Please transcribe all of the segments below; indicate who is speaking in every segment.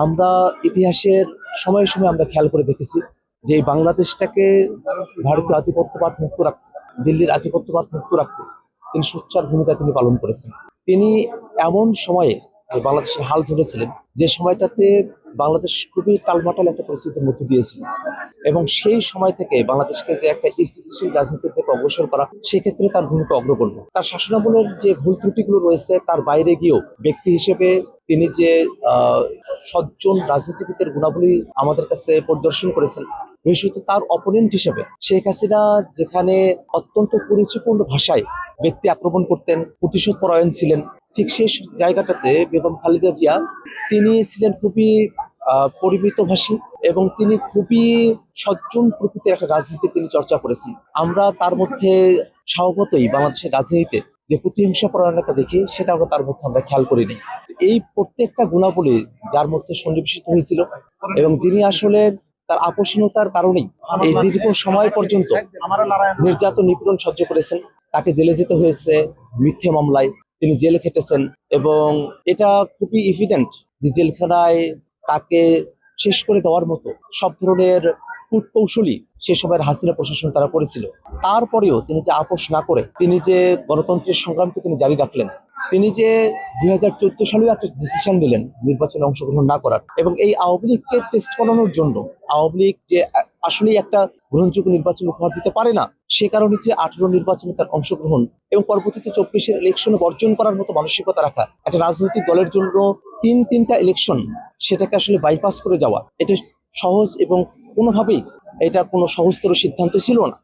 Speaker 1: আমরা ইতিহাসের সময়ে সময়ে আমরা খেয়াল করে দেখেছি যে এই বাংলাদেশটাকে ভারতীয় আধিপত্যবাদ মুক্ত রাখতে, দিল্লির আধিপত্যবাদ মুক্ত রাখতে তিনি সোচ্চার ভূমিকা তিনি পালন করেছেন। তিনি এমন সময়ে বাংলাদেশের হাল ধরেছিলেন যে সময়টাতে বাংলাদেশ খুবই টালমাটাল একটা পরিস্থিতির মধ্যে দিয়েছিল, এবং সেই সময় থেকে বাংলাদেশকে যে একটা স্থিতিশীল রাজনীতি থেকে অগ্রসর করা, সেক্ষেত্রে তার ভূমিকা অগ্রগণ্য। তার শাসনামলের যে ভুল ত্রুটিগুলো রয়েছে তার বাইরে গিয়েও ব্যক্তি হিসেবে তিনি যে সজ্জন রাজনীতিবিদের গুণাবলী আমাদের কাছে পরিদর্শন করেছেন, বিশেষত তার অপোনেন্ট হিসেবে শেখ হাসিনা যেখানে অত্যন্ত কুরুচিপূর্ণ ভাষায় ব্যক্তি আক্রমণ করতেন, প্রতিশোধ পরায়ণ ছিলেন, ঠিক সেই জায়গাটাতে বেগম খালেদা জিয়া তিনি ছিলেন খুবই পরিমিতভাষী, এবং তিনি খুবই সজ্জন প্রকৃতির একটা রাজনীতি তিনি চর্চা করেছেন। আমরা তার মধ্যে স্বভাবতই বাংলাদেশের রাজনীতিতে যে প্রতিহিংসা পরায়ণতা দেখি, সেটা আমরা তার মধ্যে আমরা খেয়াল করিনি। এই প্রত্যেকটা গুণাবলী যার মধ্যে সন্নিবেশিত হয়েছিল, এবং যিনি আসলে তার আপোষহীনতার কারণেই এই দীর্ঘ সময় পর্যন্ত নির্যাতন নিপীড়ন সহ্য করেছেন। তাকে জেলে যেতে হয়েছে মিথ্যে মামলায়, তিনি জেলে খেটেছেন, এবং এটা খুবই এভিডেন্ট যে জেলখানায় তাকে শেষ করে দেওয়ার মতো সব ধরনের কূটকৌশলী সে সময়ের হাসিনা প্রশাসন তারা করেছিল। তারপরেও তিনি যে আপোষ না করে তিনি যে গণতন্ত্রের সংগ্রামকে তিনি জারি রাখলেন, তিনি যে 2014 সালেও একটা ডিসিশন নিলেন নির্বাচনে অংশগ্রহণ না করার, এবং এই আওয়ামী লীগকে টেস্ট করানোর জন্য, আওয়ামী লীগ যে আসলেই একটা গ্রহণযোগ্য নির্বাচন উপহার দিতে পারে না, সে কারণে যে 18 নির্বাচনে তার অংশগ্রহণ এবং পরবর্তীতে 24-এর ইলেকশনে বর্জন করার মতো মানসিকতা রাখা একটা রাজনৈতিক দলের জন্য তিনটা ইলেকশন সেটাকে আসলে বাইপাস করে যাওয়া, এটা সহজ এবং কোনোভাবেই এটা কোনো সহজতর সিদ্ধান্ত ছিল না।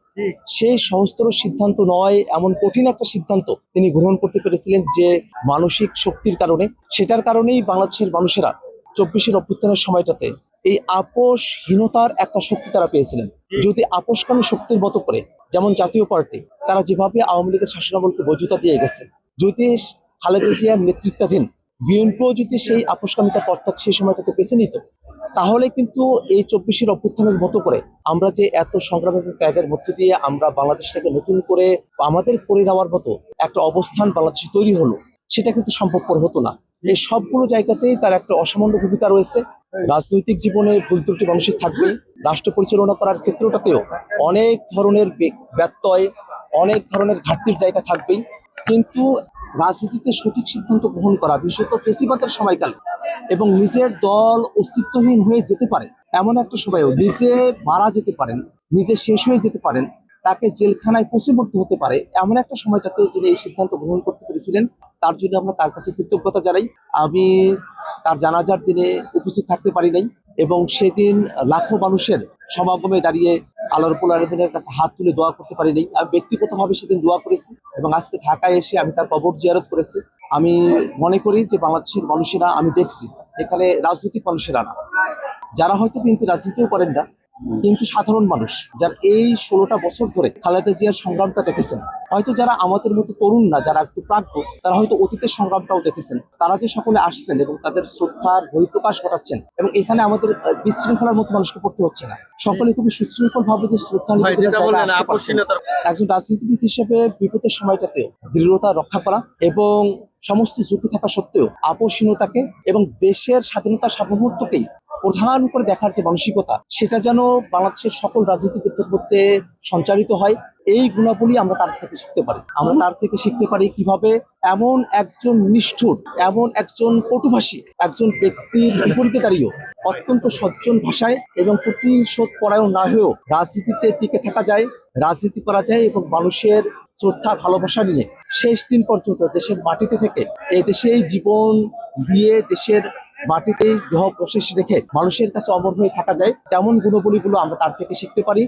Speaker 1: সেই সহজতর সিদ্ধান্ত নয়, এমন কঠিন একটা সিদ্ধান্ত তিনি গ্রহণ করতে পেরেছিলেন যে মানসিক শক্তির কারণে, সেটার কারণেই বাংলাদেশের মানুষেরা 24-এর অভ্যুত্থানের সময়টাতে এই আপোষহীনতার একটা শক্তি তারা পেয়েছিলেন। যদি আপোষকামী শক্তির মতো করে, যেমন জাতীয় পার্টি তারা যেভাবে আওয়ামী লীগের শাসনামলকে বৈধতা দিয়ে গেছে, যদি খালেদা জিয়ার নেতৃত্বাধীন বিএনপিও যদি সেই আপোষকামিতা পথটা সেই সময়টাতে বেছে নিত, তাহলে কিন্তু এই 24-এর অভ্যুত্থানের মতো করে আমরা যে এত সংগ্রাম এবং ত্যাগের মধ্যে দিয়ে আমরা বাংলাদেশটাকে নতুন করে আমাদের করে নেওয়ার মতো একটা অবস্থান বাংলাদেশে তৈরি হলো, সেটা কিন্তু সম্ভবপর হতো না। এই সবগুলো জায়গাতেই তার একটা অসামান্য ভূমিকা রয়েছে। রাজনৈতিক জীবনে ভুল ত্রুটি মানুষের থাকবেই, রাষ্ট্র পরিচালনা করার ক্ষেত্রটাতেও অনেক ধরনের ব্যত্যয়, অনেক ধরনের ঘাটতির জায়গা থাকবেই, কিন্তু রাজনীতিতে সঠিক সিদ্ধান্ত গ্রহণ করা, বিশেষত ফেসিবাদের সময়কালে, এবং নিজের দল অস্তিত্বহীন হয়ে যেতে পারে এমন একটা সময়েও নিজে মারা যেতে পারেন, নিজে শেষ হয়ে যেতে পারেন, তাকে জেলখানায় পৌঁছেবর্তী হতে পারে এমন একটা সময়টাতেও যিনি এই সিদ্ধান্ত গ্রহণ করতে পেরেছিলেন, তার জন্য আমরা তার কাছে কৃতজ্ঞতা জানাই। আমি তার জানাজার দিনে উপস্থিত থাকতে পারি নাই, এবং সেদিন লাখো মানুষের সমাগমে দাঁড়িয়ে আল্লাহ রাব্বুল আলামিনের কাছে হাত তুলে দোয়া করতে পারি নাই। আমি ব্যক্তিগতভাবে সেদিন দোয়া করেছি, এবং আজকে ঢাকায় এসে আমি তার কবর জিয়ারত করেছি। আমি মনে করি যে বাংলাদেশের মানুষেরা, আমি দেখছি এখানে রাজনৈতিক মানুষেরা না, যারা হয়তো বিএনপি রাজনীতিও করেন না, কিন্তু সাধারণ মানুষ যারা এই 16টা বছর ধরে খালেদা জিয়ার সংগ্রামটা দেখেছেন, হয়তো যারা আমাদের মতো তরুণ না, যারা একটু প্রাজ্ঞ, তারা হয়তো অতীতের সংগ্রামটাও দেখেছেন, তারা যে সকলে আসছেন এবং তাদের শ্রদ্ধার বহিঃপ্রকাশ ঘটাচ্ছেন, এবং এখানে আমাদের বিশৃঙ্খলার মতো মানুষকে পড়তে হচ্ছে না, সকলে খুবই সুশৃঙ্খল ভাবে যে শ্রদ্ধা একজন রাজনীতিবিদ হিসেবে বিপদের সময়টাতেও দৃঢ়তা রক্ষা করা, এবং সমস্ত ঝুঁকি থাকা সত্ত্বেও আপোষহীনতাকে এবং দেশের স্বাধীনতা সার্বভৌমত্বকেই প্রধান করে দেখার যে মানসিকতা, সেটা যেন বাংলাদেশের সকল রাজনীতিবিদদের মধ্যে সঞ্চারিত হয়। এই গুণাবলী আমরা তার থেকে শিখতে পারি। আমরা তার থেকে শিখতে পারি কিভাবে এমন একজন নিষ্ঠুর, এমন একজন কটুভাষী একজন ব্যক্তির বিপরীতে দাঁড়িয়েও অত্যন্ত সজ্জন ভাষায় এবং প্রতিশোধ পরায়ণ না হয়েও রাজনীতিতে টিকে থাকা যায়, রাজনীতি করা যায়, এবং মানুষের শ্রদ্ধা ভালোবাসা নিয়ে শেষ দিন পর্যন্ত দেশের মাটিতে থেকে এই দেশেই জীবন দিয়ে দেশের মাটিতেই দেহ প্রশেষ রেখে মানুষের কাছে অমর হয়ে থাকা যায়। তেমন গুণাবলীগুলো আমরা তার থেকে শিখতে পারি।